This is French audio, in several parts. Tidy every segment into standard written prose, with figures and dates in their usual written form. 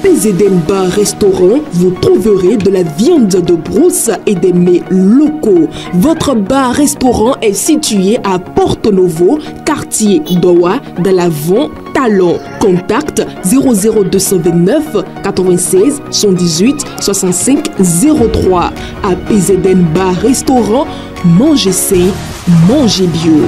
PZN Bar Restaurant, vous trouverez de la viande de brousse et des mets locaux. Votre bar-restaurant est situé à Porto Novo, quartier Doha, dans l'Avant Talon. Contact 00229 96 118 65 03. À PZN Bar Restaurant, mangez sain, mangez bio.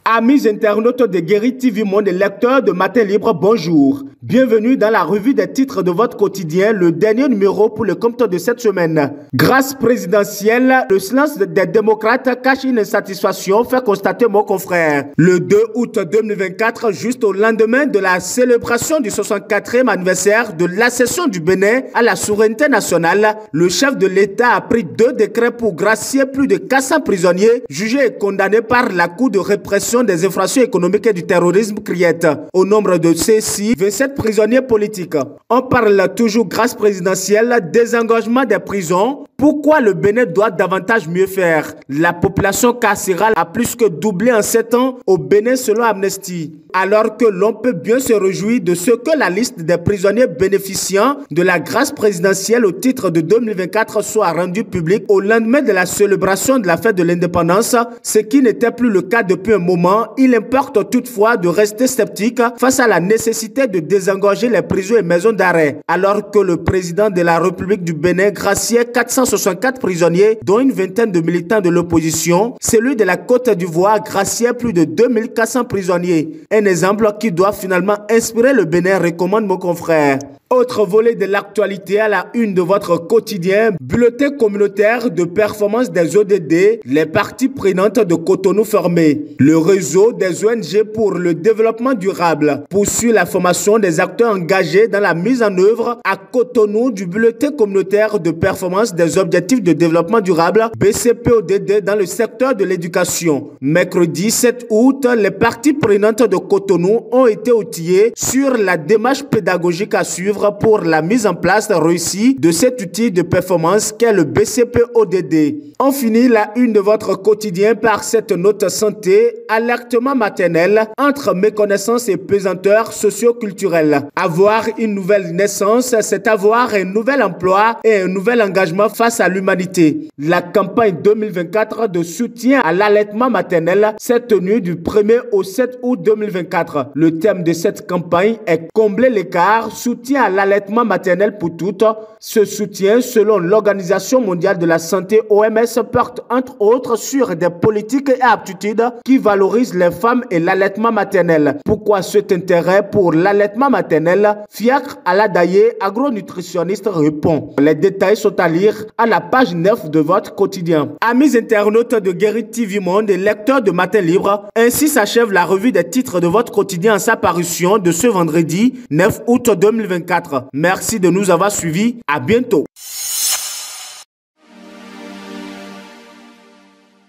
Amis internautes de Guéri TV Monde et lecteurs de Matin Libre, bonjour. Bienvenue dans la revue des titres de votre quotidien, le dernier numéro pour le compte de cette semaine. Grâce présidentielle, le silence des démocrates cache une insatisfaction, fait constater mon confrère. Le 2 août 2024, juste au lendemain de la célébration du 64e anniversaire de l'accession du Bénin à la souveraineté nationale, le chef de l'État a pris 2 décrets pour gracier plus de 400 prisonniers jugés et condamnés par la Cour de répression des infractions économiques et du terrorisme CRIET. Au nombre de ceux-ci, 27 prisonniers politiques. On parle toujours grâce présidentielle, désengagement des prisons. Pourquoi le Bénin doit davantage mieux faire? La population carcérale a plus que doublé en 7 ans au Bénin selon Amnesty. Alors que l'on peut bien se réjouir de ce que la liste des prisonniers bénéficiant de la grâce présidentielle au titre de 2024 soit rendue publique au lendemain de la célébration de la fête de l'indépendance, ce qui n'était plus le cas depuis un moment, il importe toutefois de rester sceptique face à la nécessité de désengorger les prisons et maisons d'arrêt. Alors que le président de la République du Bénin graciait 464 prisonniers, dont une vingtaine de militants de l'opposition, celui de la Côte d'Ivoire graciait plus de 2400 prisonniers. Un exemple qui doit finalement inspirer le Bénin, recommande mon confrère. Autre volet de l'actualité à la une de votre quotidien, bulletin communautaire de performance des ODD, les parties prenantes de Cotonou fermées. Le réseau des ONG pour le développement durable poursuit la formation des acteurs engagés dans la mise en œuvre à Cotonou du bulletin communautaire de performance des objectifs de développement durable BCP-ODD dans le secteur de l'éducation. Mercredi 7 août, les parties prenantes de Cotonou ont été outillées sur la démarche pédagogique à suivre pour la mise en place réussie de cet outil de performance qu'est le BCP-ODD. On finit la une de votre quotidien par cette note santé, alertement maternel entre méconnaissance et pesanteur socio-culturelle. Avoir une nouvelle naissance, c'est avoir un nouvel emploi et un nouvel engagement face à l'humanité. La campagne 2024 de soutien à l'allaitement maternel s'est tenue du 1er au 7 août 2024. Le thème de cette campagne est combler l'écart, soutien à l'allaitement maternel pour toutes. Ce soutien, selon l'Organisation mondiale de la santé OMS, porte entre autres sur des politiques et aptitudes qui valorisent les femmes et l'allaitement maternel. Pourquoi cet intérêt pour l'allaitement maternel? Fiacre Aladaye, agronutritionniste, répond. Les détails sont à lire à la page 9 de votre quotidien. Amis internautes de Guéri TV Monde et lecteurs de Matin Libre, ainsi s'achève la revue des titres de votre quotidien en sa parution de ce vendredi 9 août 2024. Merci de nous avoir suivis. À bientôt.